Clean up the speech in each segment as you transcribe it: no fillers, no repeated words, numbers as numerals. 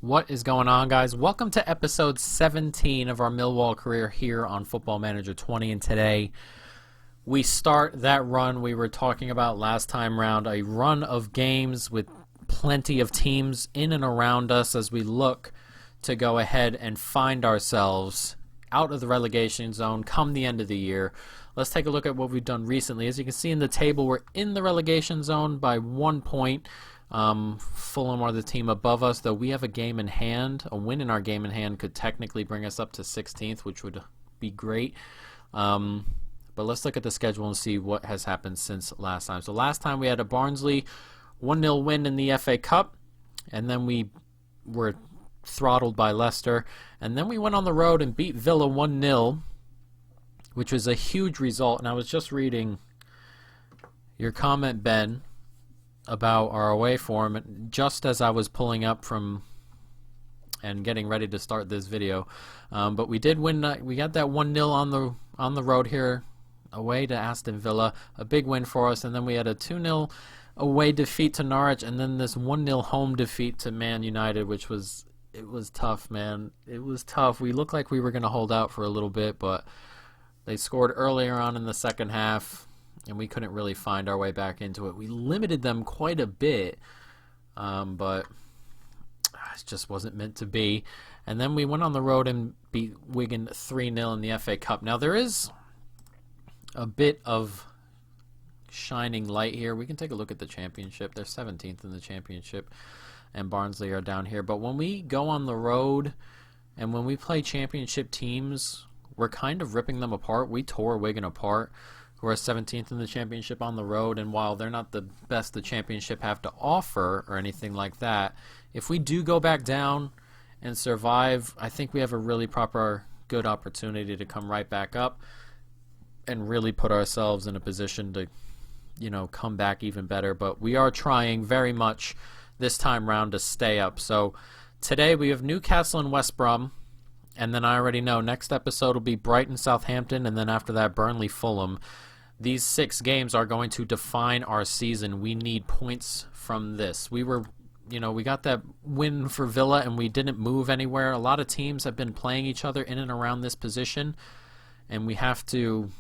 What is going on, guys? Welcome to episode 17 of our Millwall career here on Football Manager 20. And today we start that run we were talking about last time round, a run of games with plenty of teams in and around us as we look to go ahead and find ourselves out of the relegation zone come the end of the year. Let's take a look at what we've done recently. As you can see in the table, we're in the relegation zone by 1 point. Fulham are the team above us, though we have a game in hand. A win in our game in hand could technically bring us up to 16th, which would be great. But let's look at the schedule and see what has happened since last time. So last time we had a Barnsley 1-0 win in the FA Cup, and then we were throttled by Leicester. And then we went on the road and beat Villa 1-0, which was a huge result. And I was just reading your comment, Ben, about our away form just as I was pulling up from and getting ready to start this video. But we did win. We got that 1-0 on the road here away to Aston Villa, a big win for us. And then we had a 2-0 away defeat to Norwich, and then this 1-0 home defeat to Man United, which was tough, man. It was tough. We looked like we were going to hold out for a little bit, but they scored earlier on in the second half, and we couldn't really find our way back into it. We limited them quite a bit, but it just wasn't meant to be. And then we went on the road and beat Wigan 3-0 in the FA Cup. Now, there is a bit of shining light here. We can take a look at the Championship. They're 17th in the Championship, and Barnsley are down here. But when we go on the road and when we play Championship teams, we're kind of ripping them apart. We tore Wigan apart, who are 17th in the Championship on the road, and while they're not the best the Championship have to offer or anything like that, if we do go back down and survive, I think we have a really proper, good opportunity to come right back up and really put ourselves in a position to, come back even better. But we are trying very much this time round to stay up. So today we have Newcastle and West Brom, and then I already know next episode will be Brighton, Southampton, and then after that Burnley, Fulham. These 6 games are going to define our season. We need points from this. We got that win for Villa and we didn't move anywhere. A lot of teams have been playing each other in and around this position, and we have to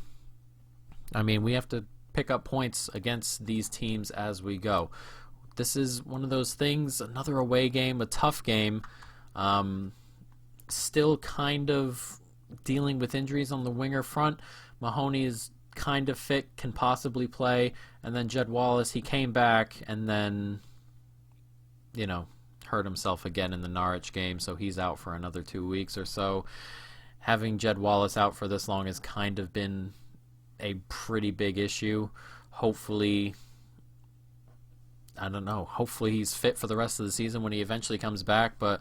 pick up points against these teams as we go. This is one of those things, another away game, a tough game. Still kind of dealing with injuries on the winger front. Mahoney is kind of fit, can possibly play, and then Jed Wallace, he came back and then hurt himself again in the Norwich game, so he's out for another 2 weeks or so. Having Jed Wallace out for this long has kind of been a pretty big issue. Hopefully he's fit for the rest of the season when he eventually comes back, but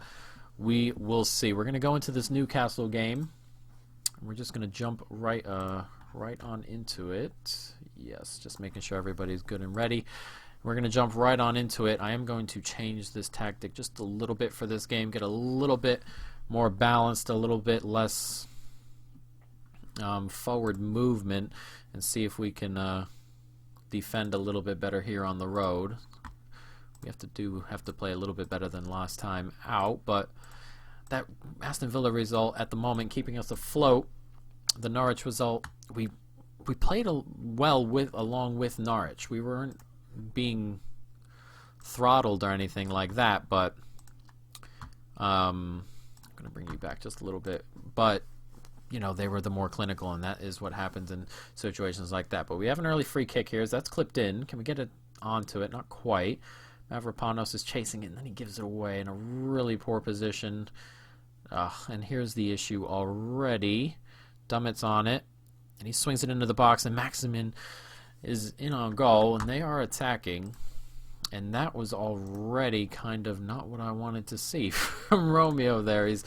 we will see. We're going to go into this Newcastle game. We're just going to jump right on into it. Yes, just making sure everybody's good and ready. We're going to jump right on into it. I am going to change this tactic just a little bit for this game, get a little bit more balanced, a little bit less forward movement, and see if we can defend a little bit better here on the road. We have to play a little bit better than last time out, but that Aston Villa result at the moment keeping us afloat. The Norwich result, we played along with Norwich. We weren't being throttled or anything like that, but I'm going to bring you back just a little bit. But they were the more clinical, and that is what happens in situations like that. But we have an early free kick here. That's clipped in. Can we get it onto it? Not quite. Mavropanos is chasing it, and then he gives it away in a really poor position. And here's the issue already. Dummett's on it, and he swings it into the box, and Maximin is in on goal, and they are attacking. And that was already kind of not what I wanted to see from Romeo there. He's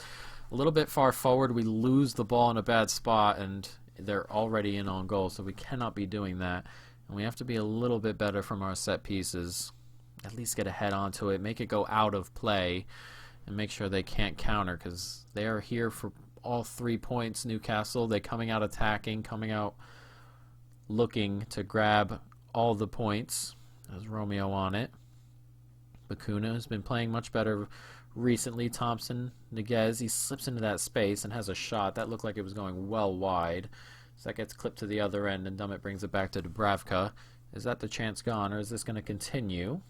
a little bit far forward. We lose the ball in a bad spot, and they're already in on goal, so we cannot be doing that. And we have to be a little bit better from our set pieces. At least get a head onto it, make it go out of play, and make sure they can't counter, because they are here for all 3 points. Newcastle, they coming out attacking, coming out looking to grab all the points. There's Romeo on it. Bakuna has been playing much better recently. Thompson, Niguez, he slips into that space and has a shot. That looked like it was going well wide. So that gets clipped to the other end, and Dummett brings it back to Dubravka. Is that the chance gone, or is this going to continue?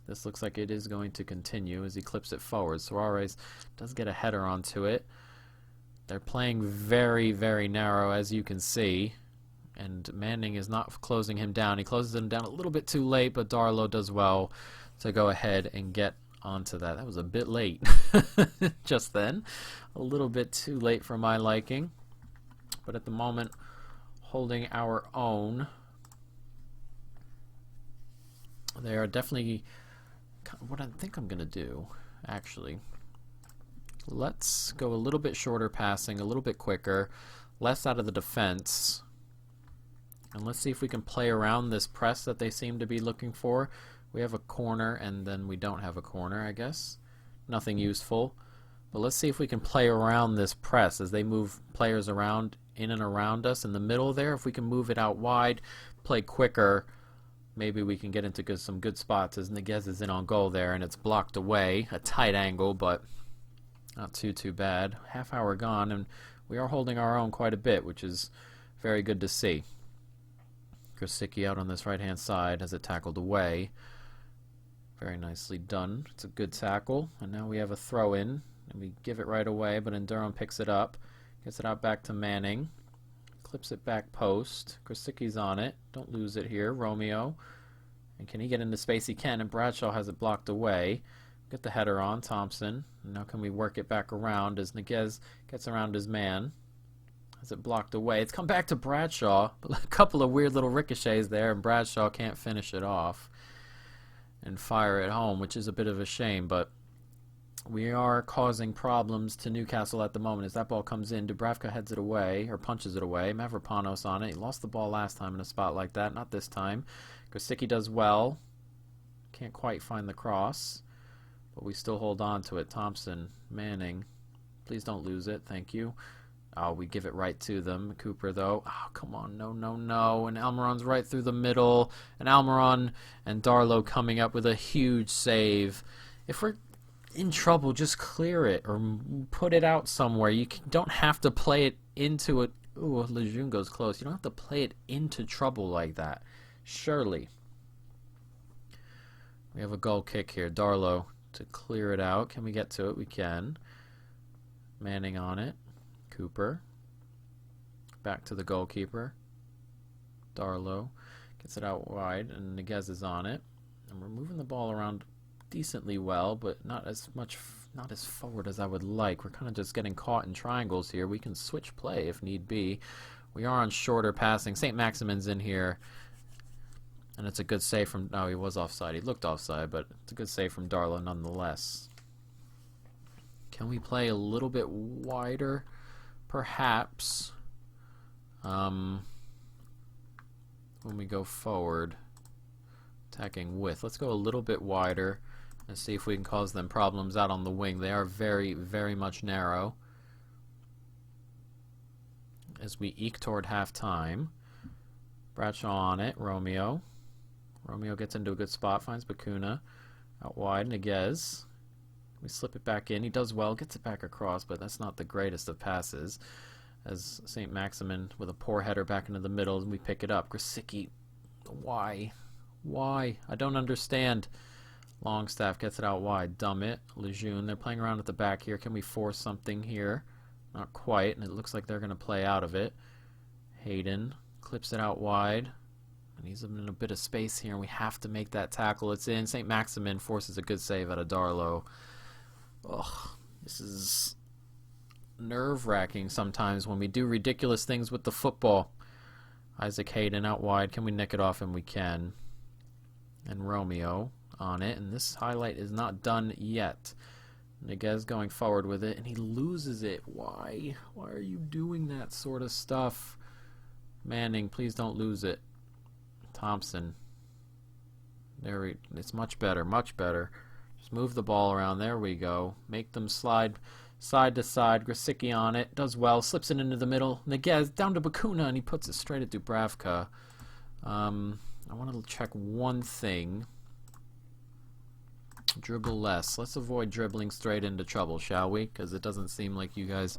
This looks like it is going to continue as he clips it forward. Suarez does get a header onto it. They're playing very, very narrow, as you can see. And Manning is not closing him down. He closes him down a little bit too late, but Darlow does well to go ahead and get onto that. That was a bit late just then. A little bit too late for my liking. But at the moment, holding our own. They are definitely... What I think I'm going to do, actually, let's go a little bit shorter passing, a little bit quicker, less out of the defense. And let's see if we can play around this press that they seem to be looking for. We have a corner, and then we don't have a corner, I guess. Nothing useful. But let's see if we can play around this press as they move players around, in and around us in the middle there. If we can move it out wide, play quicker, maybe we can get into some good spots as Niguez is in on goal there, and it's blocked away. A tight angle, but not too bad. Half hour gone, and we are holding our own quite a bit, which is very good to see. Krasicki out on this right-hand side has it tackled away. Very nicely done. It's a good tackle, and now we have a throw-in, and we give it right away, but Durham picks it up, gets it out back to Manning. Clips it back post. Krasicki's on it. Don't lose it here. Romeo. And can he get into space? He can, and Bradshaw has it blocked away. Get the header on. Thompson. And now can we work it back around as Niguez gets around his man? Has it blocked away? It's come back to Bradshaw. A couple of weird little ricochets there, and Bradshaw can't finish it off and fire it home, which is a bit of a shame, but we are causing problems to Newcastle at the moment. As that ball comes in, Dubravka heads it away, or punches it away. Mavropanos on it. He lost the ball last time in a spot like that. Not this time. Krasicki does well. Can't quite find the cross, but we still hold on to it. Thompson, Manning. Please don't lose it. Thank you. Oh, we give it right to them. Cooper, though. Oh, come on. No, no, no. And Almiron's right through the middle. And Almiron and Darlow coming up with a huge save. If we're in trouble, just clear it or put it out somewhere. You don't have to play it into it. Ooh, Lejeune goes close. You don't have to play it into trouble like that. Surely. We have a goal kick here. Darlow to clear it out. Can we get to it? We can. Manning on it. Cooper. Back to the goalkeeper. Darlow gets it out wide, and Niguez is on it. And we're moving the ball around decently well, but not as forward as I would like. We're kind of just getting caught in triangles here. We can switch play if need be. We are on shorter passing. St. Maximin's in here, and it's a good save from... No, he was offside. He looked offside, but it's a good save from Darlow nonetheless. Can we play a little bit wider? Perhaps. When we go forward, attacking width. Let's go a little bit wider and see if we can cause them problems out on the wing. They are very, very much narrow. As we eke toward half-time. Bradshaw on it. Romeo. Romeo gets into a good spot. Finds Bacuna. Out wide. Niguez. We slip it back in. He does well. Gets it back across, but that's not the greatest of passes. As St. Maximin with a poor header back into the middle, and we pick it up. Krasicki. Why? Why? I don't understand. Longstaff gets it out wide. Dummett, Lejeune. They're playing around at the back here. Can we force something here? Not quite, and it looks like they're going to play out of it. Hayden clips it out wide. And he's in a bit of space here, and we have to make that tackle. It's in. St. Maximin forces a good save out of Darlow. Ugh, this is nerve-wracking sometimes when we do ridiculous things with the football. Isaac Hayden out wide. Can we nick it off? And we can. And Romeo on it. And this highlight is not done yet. Niguez going forward with it, and he loses it. Why? Why are you doing that sort of stuff? Manning, please don't lose it. Thompson. It's much better, much better. Just move the ball around. There we go. Make them slide side to side. Krasicki on it. Does well. Slips it into the middle. Niguez down to Bacuna, and he puts it straight at Dubravka. I want to check one thing. Dribble less. Let's avoid dribbling straight into trouble, shall we? Because it doesn't seem like you guys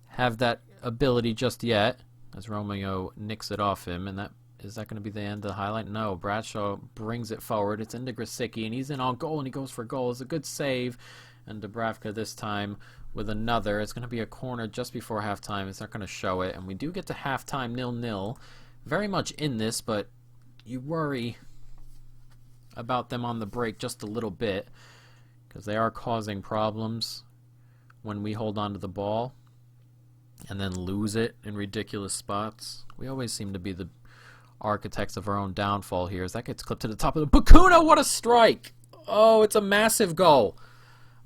have that ability just yet. As Romeo nicks it off him, and is that going to be the end of the highlight? No, Bradshaw brings it forward. It's into Grosicki, and he's in on goal, and he goes for goal. It's a good save, and Dubravka this time with another. It's going to be a corner just before halftime. It's not going to show it, and we do get to halftime 0-0. Very much in this, but you worry about them on the break just a little bit because they are causing problems when we hold on to the ball and then lose it in ridiculous spots. We always seem to be the architects of our own downfall here as that gets clipped to the top of the... Bakuna, what a strike! Oh, it's a massive goal.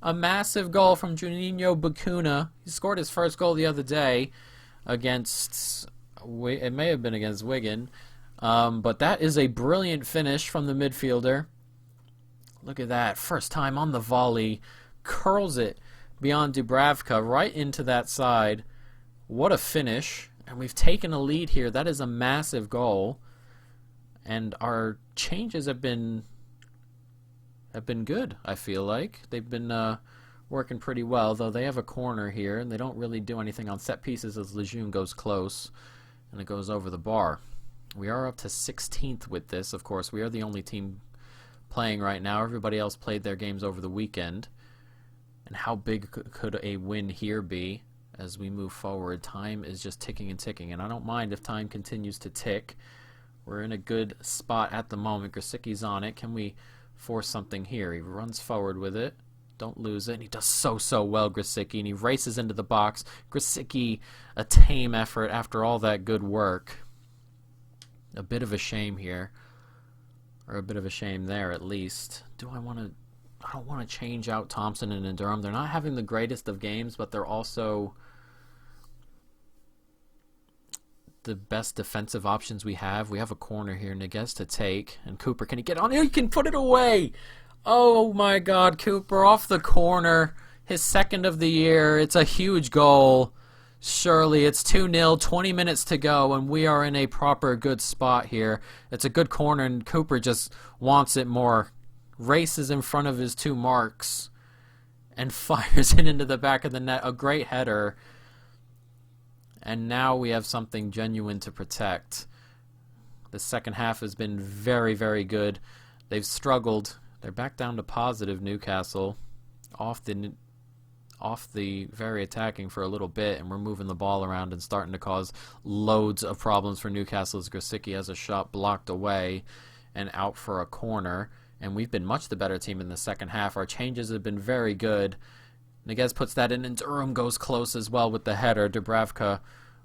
A massive goal from Juninho Bakuna. He scored his first goal the other day against... It may have been against Wigan. But that is a brilliant finish from the midfielder. Look at that. First time on the volley. Curls it beyond Dubravka right into that side. What a finish. And we've taken a lead here. That is a massive goal. And our changes have been good, I feel like. They've been working pretty well, though they have a corner here, and they don't really do anything on set pieces as Lejeune goes close, and it goes over the bar. We are up to 16th with this, of course. We are the only team playing right now. Everybody else played their games over the weekend. And how big could a win here be as we move forward? Time is just ticking and ticking, and I don't mind if time continues to tick. We're in a good spot at the moment. Grosicki's on it. Can we force something here? He runs forward with it. Don't lose it. And he does so well, Grosicki, and he races into the box. Grosicki, a tame effort after all that good work. A bit of a shame here, or a bit of a shame there at least. I don't want to change out Thompson and Durham. They're not having the greatest of games, but they're also the best defensive options we have. We have a corner here, Niguez to take, and Cooper, can he get on? He can put it away! Oh my God, Cooper off the corner, his second of the year. It's a huge goal. Surely it's 2-0, 20 minutes to go, and we are in a proper good spot here. It's a good corner, and Cooper just wants it more. Races in front of his two marks and fires it into the back of the net. A great header. And now we have something genuine to protect. The second half has been very, very good. They've struggled. They're back down to positive, Newcastle. Off the very attacking for a little bit, and we're moving the ball around and starting to cause loads of problems for Newcastle as Grosicki has a shot blocked away and out for a corner. And we've been much the better team in the second half. Our changes have been very good. Niguez puts that in, and Durham goes close as well with the header. Dubravka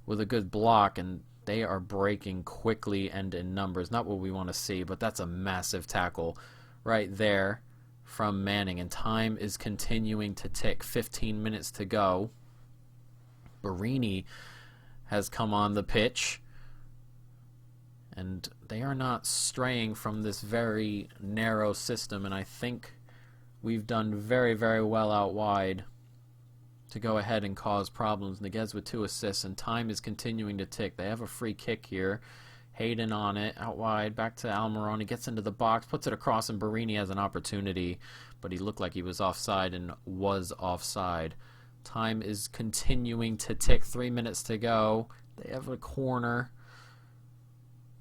with a good block, and they are breaking quickly and in numbers. Not what we want to see, but that's a massive tackle right there from Manning, and time is continuing to tick. 15 minutes to go. Barini has come on the pitch, and they are not straying from this very narrow system, and I think we've done very, very well out wide to go ahead and cause problems. Niguez with 2 assists, and time is continuing to tick. They have a free kick here. Hayden on it, out wide, back to Almiron. He gets into the box, puts it across, and Barini has an opportunity, but he looked like he was offside and was offside. Time is continuing to tick. 3 minutes to go. They have a corner.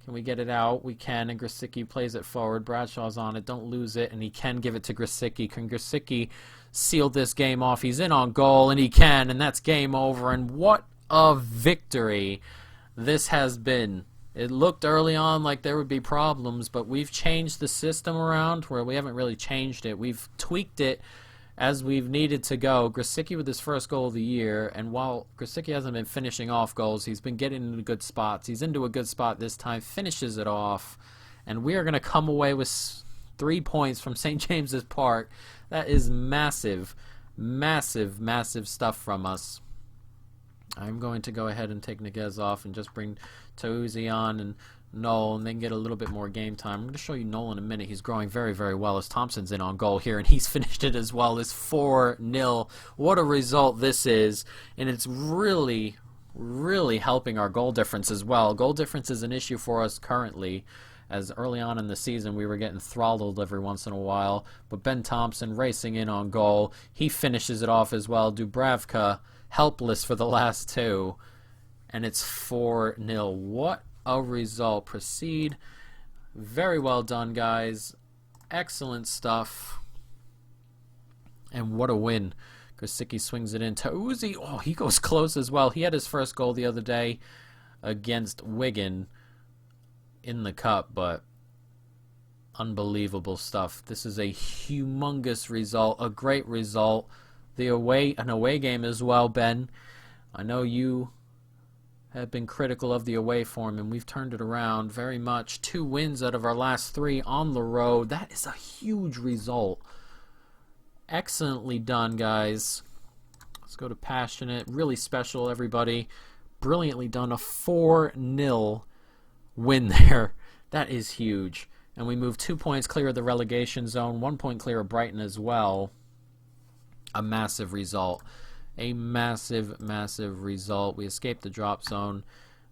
Can we get it out? We can, and Grosicki plays it forward. Bradshaw's on it. Don't lose it, and he can give it to Grosicki. Can Grosicki seal this game off? He's in on goal, and he can, and that's game over. And what a victory this has been. It looked early on like there would be problems, but we've changed the system around where we haven't really changed it. We've tweaked it as we've needed to go. Grosicki with his first goal of the year, and while Grosicki hasn't been finishing off goals, he's been getting into good spots. He's into a good spot this time, finishes it off, and we are going to come away with 3 points from St. James's Park. That is massive, massive, massive stuff from us. I'm going to go ahead and take Niguez off and just bring Tauzi on and Noel, and then get a little bit more game time. I'm going to show you Noel in a minute. He's growing very, very well as Thompson's in on goal here, and he's finished it as well. It's 4-0. What a result this is, and it's really, really helping our goal difference as well. Goal difference is an issue for us currently as early on in the season we were getting throttled every once in a while. But Ben Thompson racing in on goal. He finishes it off as well. Dubravka helpless for the last two. And it's 4-0. What a result. Proceed. Very well done, guys. Excellent stuff. And what a win. Krasicki swings it in to Uzi. Oh, he goes close as well. He had his first goal the other day against Wigan in the cup, but unbelievable stuff. This is a humongous result, a great result. An away game as well, Ben. I know you have been critical of the away form, and we've turned it around very much. 2 wins out of our last 3 on the road. That is a huge result. Excellently done, guys. Let's go to Passionate. Really special, everybody. Brilliantly done. A 4-0 win there. That is huge. And we move 2 points clear of the relegation zone. 1 point clear of Brighton as well. A massive result. A massive, massive result. We escaped the drop zone.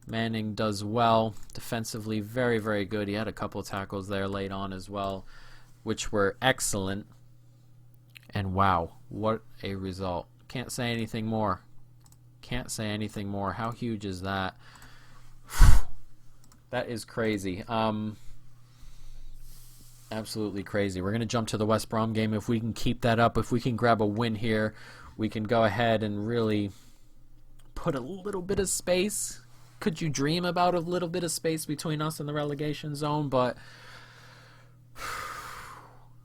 Manning does well. Defensively, very, very good. He had a couple tackles there late on as well, which were excellent. And wow, what a result. Can't say anything more. Can't say anything more. How huge is that? That is crazy. Absolutely crazy. We're going to jump to the West Brom game. If we can keep that up, if we can grab a win here, we can go ahead and really put a little bit of space. Could you dream about a little bit of space between us and the relegation zone? But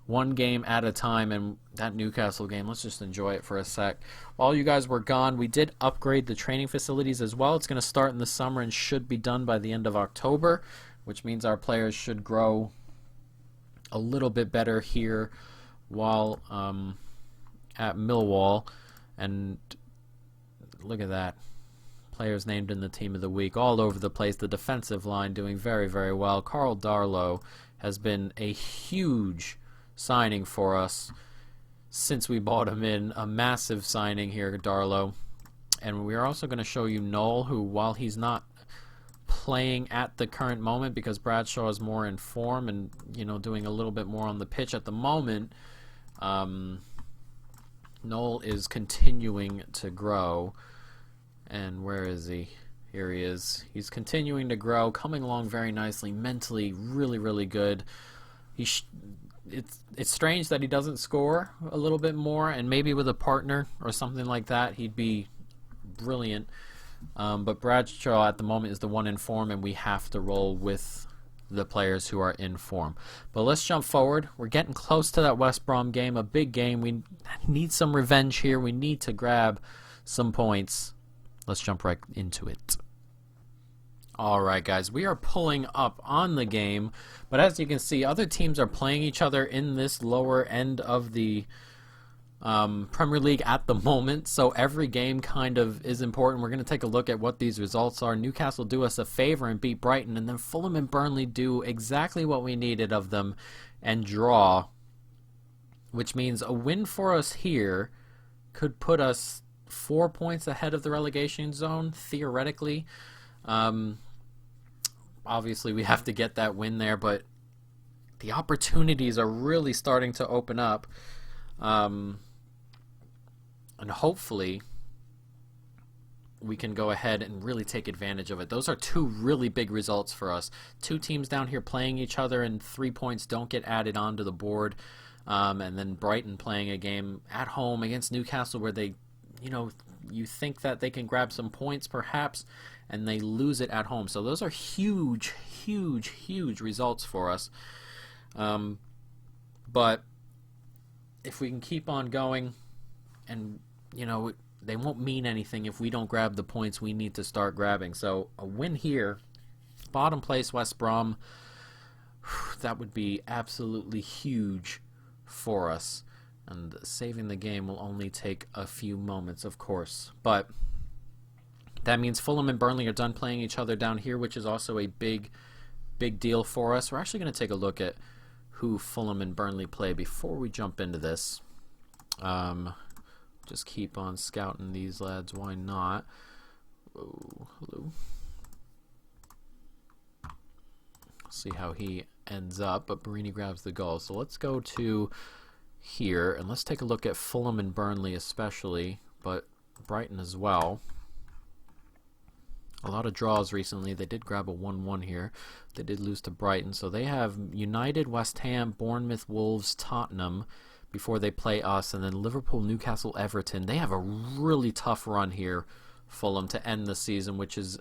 one game at a time, and that Newcastle game, let's just enjoy it for a sec. While you guys were gone, we did upgrade the training facilities as well. It's going to start in the summer and should be done by the end of October, which means our players should grow a little bit better here while at Millwall. And look at that. Players named in the team of the week all over the place. The defensive line doing very, very well. Carl Darlow has been a huge signing for us since we bought him in. A massive signing here, Darlow. And we're also going to show you Noel, who, while he's not playing at the current moment because Bradshaw is more in form and, you know, doing a little bit more on the pitch at the moment, Noel is continuing to grow. And where is he? Here he is. He's continuing to grow, coming along very nicely, mentally really, really good. It's strange that he doesn't score a little bit more, and maybe with a partner or something like that, he'd be brilliant. But Bradshaw at the moment is the one in form, and we have to roll with the players who are in form. But let's jump forward. We're getting close to that West Brom game, a big game. We need some revenge here. We need to grab some points. Let's jump right into it. Alright guys, we are pulling up on the game, but as you can see, other teams are playing each other in this lower end of the Premier League at the moment, so every game kind of is important. We're going to take a look at what these results are. Newcastle do us a favor and beat Brighton, and then Fulham and Burnley do exactly what we needed of them and draw, which means a win for us here could put us 4 points ahead of the relegation zone, theoretically. Obviously, we have to get that win there, but the opportunities are really starting to open up. And hopefully, we can go ahead and really take advantage of it. Those are 2 really big results for us. 2 teams down here playing each other, and 3 points don't get added onto the board. And then Brighton playing a game at home against Newcastle where they, you know, you think that they can grab some points perhaps, and they lose it at home. So those are huge, huge, huge results for us. But if we can keep on going, and, you know, they won't mean anything if we don't grab the points we need to start grabbing. So a win here, bottom place West Brom, that would be absolutely huge for us. And saving the game will only take a few moments, of course. But that means Fulham and Burnley are done playing each other down here, which is also a big, big deal for us. We're actually going to take a look at who Fulham and Burnley play before we jump into this. Just keep on scouting these lads. Why not? Oh, hello. See how he ends up, but Barini grabs the goal. So let's go to here, and let's take a look at Fulham and Burnley especially, but Brighton as well. A lot of draws recently. They did grab a 1-1 here. They did lose to Brighton. So they have United, West Ham, Bournemouth, Wolves, Tottenham before they play us, and then Liverpool, Newcastle, Everton. They have a really tough run here, Fulham, to end the season, which is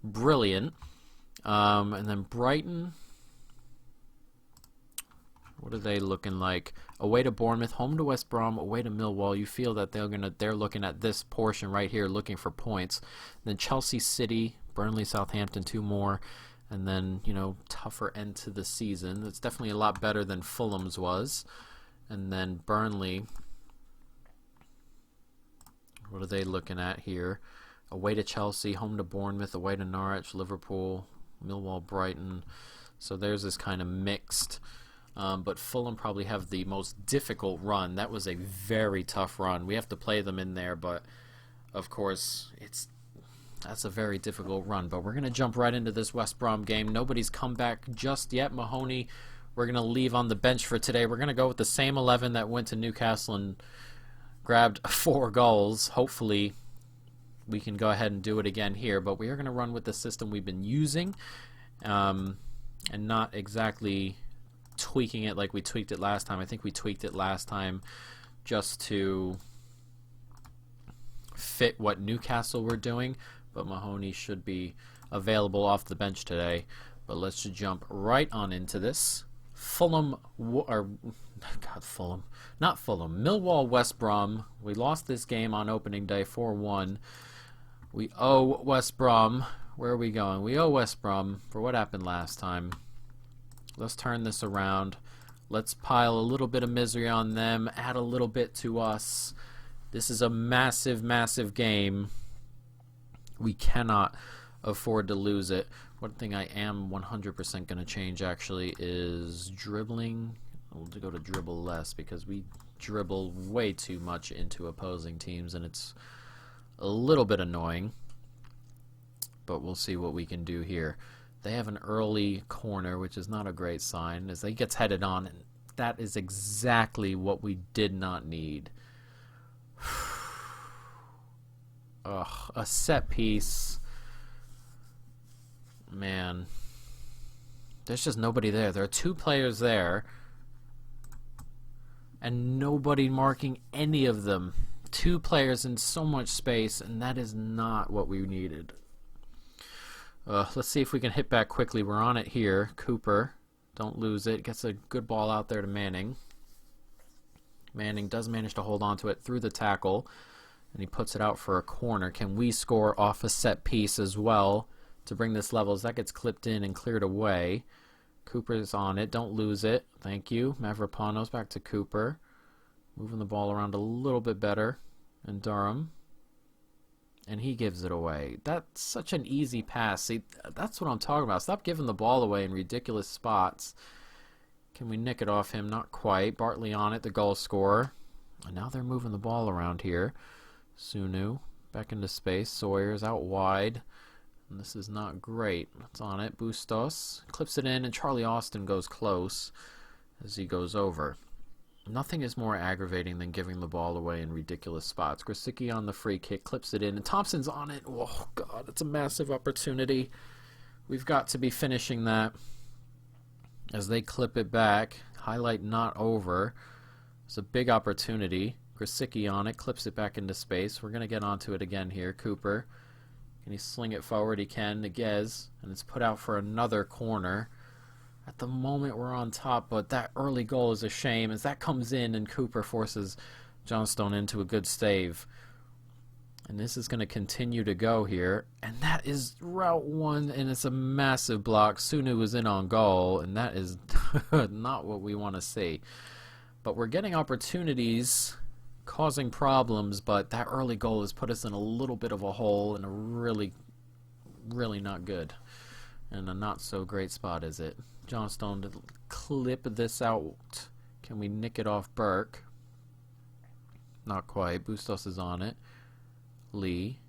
brilliant. And then Brighton, what are they looking like? Away to Bournemouth, home to West Brom, away to Millwall. You feel that they're looking at this portion right here, looking for points. And then Chelsea, City, Burnley, Southampton, 2 more. And then, tougher end to the season. It's definitely a lot better than Fulham's was. And then Burnley, what are they looking at here? Away to Chelsea, home to Bournemouth, away to Norwich, Liverpool, Millwall, Brighton. So there's this kind of mixed. But Fulham probably have the most difficult run. That was a very tough run. We have to play them in there, but of course that's a very difficult run. But we're going to jump right into this West Brom game. Nobody's come back just yet. Mahoney, we're going to leave on the bench for today. We're going to go with the same 11 that went to Newcastle and grabbed 4 goals. Hopefully we can go ahead and do it again here. But we are going to run with the system we've been using and not exactly tweaking it like we tweaked it last time. I think we tweaked it last time just to fit what Newcastle were doing, but Mahoney should be available off the bench today. But let's just jump right on into this. Fulham, not Fulham, Millwall, West Brom. We lost this game on opening day 4-1. We owe West Brom. Where are we going? We owe West Brom for what happened last time. Let's turn this around. Let's pile a little bit of misery on them, add a little bit to us. This is a massive, massive game. We cannot afford to lose it. One thing I am 100% going to change, actually, is dribbling. We'll go to dribble less because we dribble way too much into opposing teams, and it's a little bit annoying. But we'll see what we can do here. They have an early corner, which is not a great sign, as he gets headed on, and that is exactly what we did not need. Ugh, a set piece. Man. There's just nobody there. There are 2 players there, and nobody marking any of them. 2 players in so much space, and that is not what we needed. Let's see if we can hit back quickly. We're on it here. Cooper, don't lose it. Gets a good ball out there to Manning. Manning does manage to hold on to it through the tackle, and he puts it out for a corner. Can we score off a set piece as well to bring this level as that gets clipped in and cleared away? Cooper's on it. Don't lose it. Thank you. Mavropanos back to Cooper. Moving the ball around a little bit better. And Durham. And he gives it away. That's such an easy pass. See, that's what I'm talking about. Stop giving the ball away in ridiculous spots. Can we nick it off him? Not quite. Bartley on it, the goal scorer. And now they're moving the ball around here. Sunu back into space. Sawyer's out wide. And this is not great. It's on it. Bustos clips it in, and Charlie Austin goes close as he goes over. Nothing is more aggravating than giving the ball away in ridiculous spots. Grosicki on the free kick, clips it in, and Thompson's on it. Oh, God, it's a massive opportunity. We've got to be finishing that as they clip it back. Highlight not over. It's a big opportunity. Grosicki on it, clips it back into space. We're going to get onto it again here. Cooper. Can he sling it forward? He can. Niguez. And it's put out for another corner. At the moment, we're on top, but that early goal is a shame as that comes in and Cooper forces Johnstone into a good save. And this is going to continue to go here. And that is route 1, and it's a massive block. Sunu was in on goal, and that is not what we want to see. But we're getting opportunities, causing problems, but that early goal has put us in a little bit of a hole and a really, really not good. And a not so great spot, is it? Johnstone to clip this out. Can we nick it off Burke? Not quite. Bustos is on it. Lee.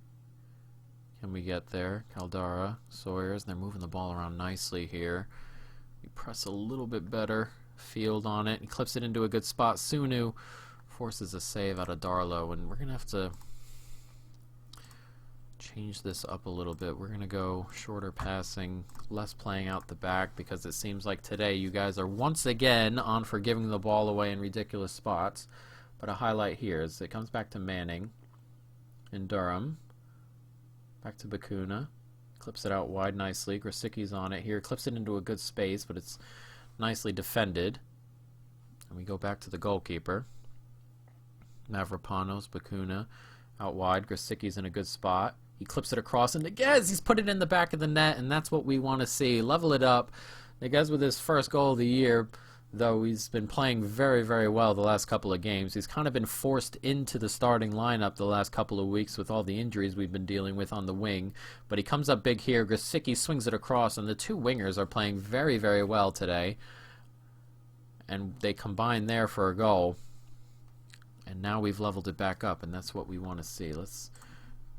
Can we get there? Caldara, Sawyers, they're moving the ball around nicely here. We press a little bit better. Field on it. He clips it into a good spot. Sunu forces a save out of Darlow, and we're going to have to change this up a little bit. We're going to go shorter passing, less playing out the back, because it seems like today you guys are once again on for giving the ball away in ridiculous spots. But a highlight here is it comes back to Manning in Durham. Back to Bakuna. Clips it out wide nicely. Grosicki's on it here. Clips it into a good space, but it's nicely defended. And we go back to the goalkeeper. Mavropanos, Bakuna, out wide. Grosicki's in a good spot. He clips it across, and Niguez, he's put it in the back of the net, and that's what we want to see. Level it up. Niguez with his first goal of the year, though he's been playing very, very well the last couple of games. He's kind of been forced into the starting lineup the last couple of weeks with all the injuries we've been dealing with on the wing. But he comes up big here. Grosicki swings it across, and the two wingers are playing very, very well today. And they combine there for a goal. And now we've leveled it back up, and that's what we want to see. Let's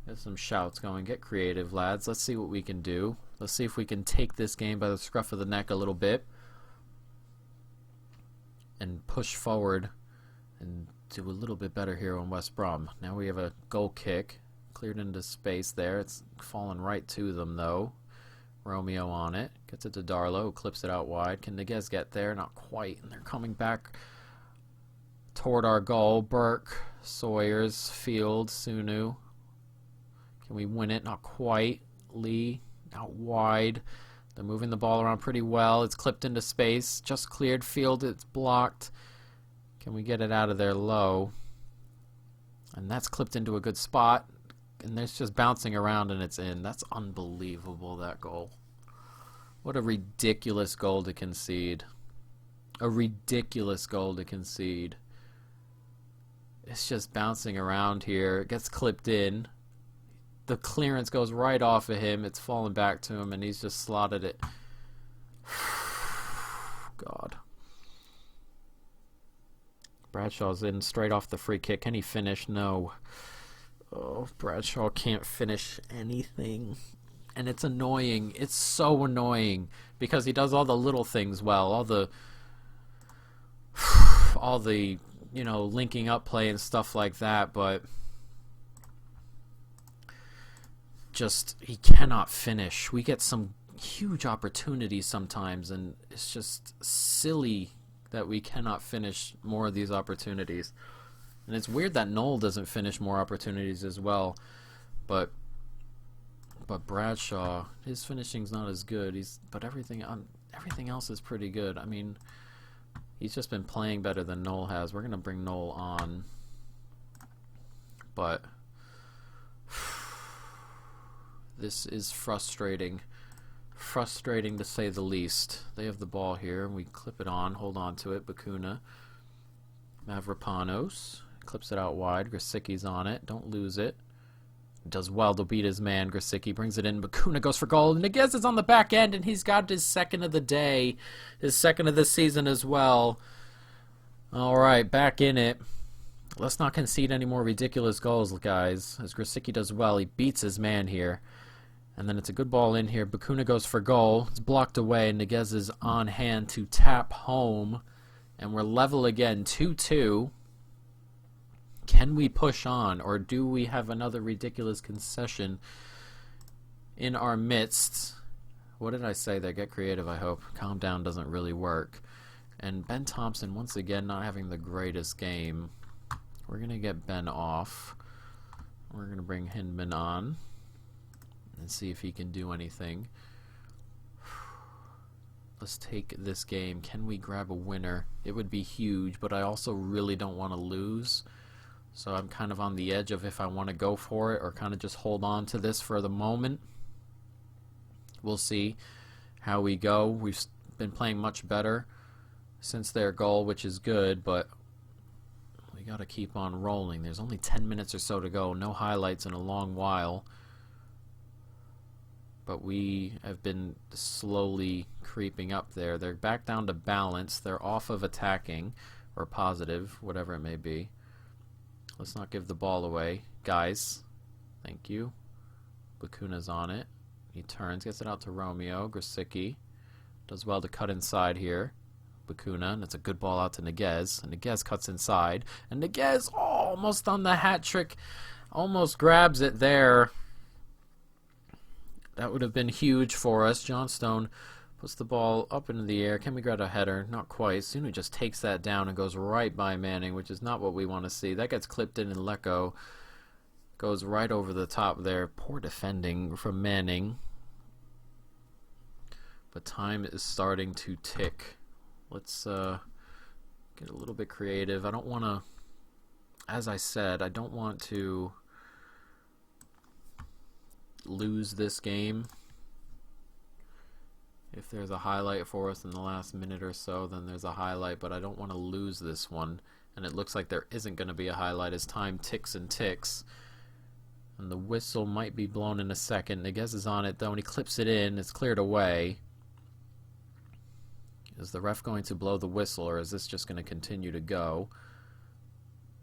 get some shouts going. Get creative, lads. Let's see what we can do. Let's see if we can take this game by the scruff of the neck a little bit and push forward and do a little bit better here on West Brom. Now we have a goal kick. Cleared into space there. It's fallen right to them, though. Romeo on it. Gets it to Darlow, who clips it out wide. Can Niguez get there? Not quite. And they're coming back toward our goal. Burke, Sawyers, Field, Sunu. Can we win it? Not quite. Lee out wide. They're moving the ball around pretty well. It's clipped into space. Just cleared. Field, it's blocked. Can we get it out of there low? And that's clipped into a good spot. And there's just bouncing around and it's in. That's unbelievable, that goal. What a ridiculous goal to concede. A ridiculous goal to concede. It's just bouncing around here. It gets clipped in. The clearance goes right off of him. It's fallen back to him, and he's just slotted it. God. Bradshaw's in straight off the free kick. Can he finish? No. Oh, Bradshaw can't finish anything. And it's annoying. It's so annoying because he does all the little things well. All the, you know, linking up play and stuff like that, but just he cannot finish. We get some huge opportunities sometimes, and it's just silly that we cannot finish more of these opportunities. And it's weird that Noel doesn't finish more opportunities as well, but Bradshaw, his finishing's not as good. But everything else is pretty good. I mean, he's just been playing better than Noel has. We're gonna bring Noel on, but this is frustrating. Frustrating to say the least. They have the ball here, and we clip it on, hold on to it. Bakuna. Mavropanos. Clips it out wide. Grosicki's on it. Don't lose it. Does well to beat his man. Grosicki brings it in. Bakuna goes for goal. Niguez is on the back end, and he's got his second of the day. His second of the season as well. Alright, back in it. Let's not concede any more ridiculous goals, guys. As Grosicki does well, he beats his man here. And then it's a good ball in here. Bakuna goes for goal. It's blocked away. Niguez is on hand to tap home. And we're level again, 2-2. Can we push on, or do we have another ridiculous concession in our midst? What did I say there? Get creative, I hope. Calm down doesn't really work. And Ben Thompson, once again, not having the greatest game. We're going to get Ben off. We're going to bring Hindman on and see if he can do anything. Let's take this game. Can we grab a winner? It would be huge, but I also really don't want to lose. So I'm kind of on the edge of if I want to go for it or kind of just hold on to this for the moment. We'll see how we go. We've been playing much better since their goal, which is good, but we got to keep on rolling. There's only 10 minutes or so to go. No highlights in a long while. But we have been slowly creeping up there. They're back down to balance. They're off of attacking, or positive, whatever it may be. Let's not give the ball away. Guys, thank you. Bakuna's on it. He turns, gets it out to Romeo. Grosicki does well to cut inside here. Bakuna, and it's a good ball out to Niguez. And Niguez cuts inside. And Niguez almost on the hat trick. Almost grabs it there. That would have been huge for us. Johnstone puts the ball up into the air. Can we grab a header? Not quite. Sunu just takes that down and goes right by Manning, which is not what we want to see. That gets clipped in and let go. Goes right over the top there. Poor defending from Manning. But time is starting to tick. Let's get a little bit creative. I don't want to, as I said, I don't want to lose this game. If there's a highlight for us in the last minute or so, then there's a highlight, but I don't want to lose this one. And it looks like there isn't going to be a highlight as time ticks and ticks. And the whistle might be blown in a second. Niguez is on it, though, and he clips it in. It's cleared away. Is the ref going to blow the whistle, or is this just going to continue to go?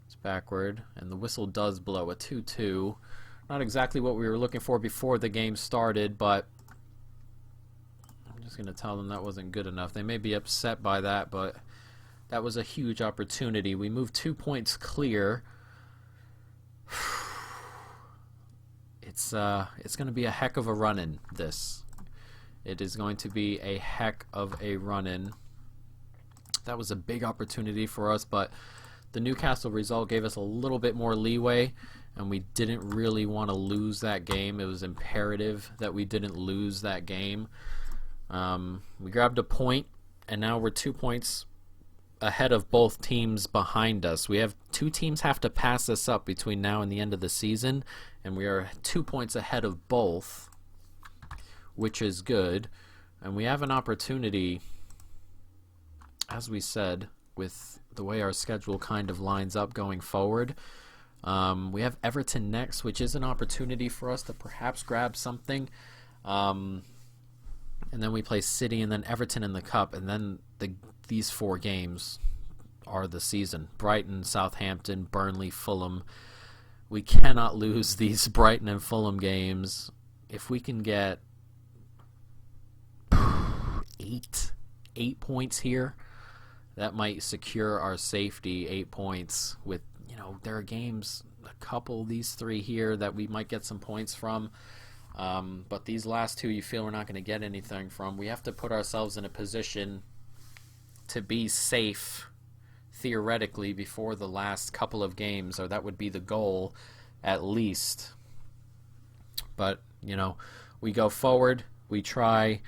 It's backward, and the whistle does blow a 2-2. Not exactly what we were looking for before the game started, but I'm just going to tell them that wasn't good enough. They may be upset by that, but that was a huge opportunity. We moved 2 points clear. It's going to be a heck of a run-in, this. It is going to be a heck of a run-in. That was a big opportunity for us, but the Newcastle result gave us a little bit more leeway, and we didn't really want to lose that game. It was imperative that we didn't lose that game. We grabbed a point, and now we're 2 points ahead of both teams behind us. We have 2 teams have to pass us up between now and the end of the season, and we are 2 points ahead of both, which is good. And we have an opportunity, as we said, with the way our schedule kind of lines up going forward. We have Everton next, which is an opportunity for us to perhaps grab something. And then we play City and then Everton in the Cup, and then these 4 games are the season. Brighton, Southampton, Burnley, Fulham. We cannot lose these Brighton and Fulham games. If we can get 8 points here, that might secure our safety. 8 points with, there are games, a couple, these 3 here that we might get some points from. But these last 2 you feel we're not going to get anything from. We have to put ourselves in a position to be safe, theoretically, before the last couple of games, or that would be the goal, at least. But, we go forward, we try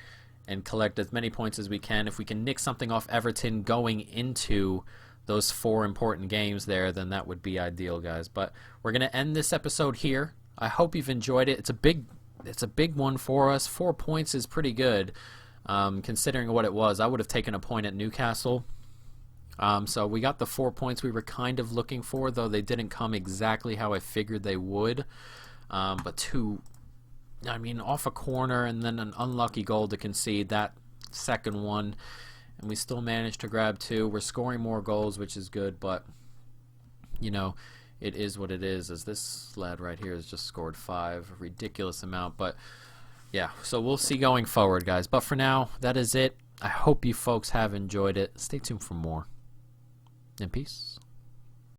and collect as many points as we can. If we can nick something off Everton going into those 4 important games there, then that would be ideal, guys. But we're going to end this episode here. I hope you've enjoyed it. It's a big one for us. 4 points is pretty good, considering what it was. I would have taken a point at Newcastle. So we got the 4 points we were kind of looking for, though they didn't come exactly how I figured they would. But 2, off a corner and then an unlucky goal to concede, that second one, and we still managed to grab 2. We're scoring more goals, which is good, but, it is what it is, as this lad right here has just scored 5, a ridiculous amount. But yeah, so we'll see going forward, guys. But for now, that is it. I hope you folks have enjoyed it. Stay tuned for more, and peace.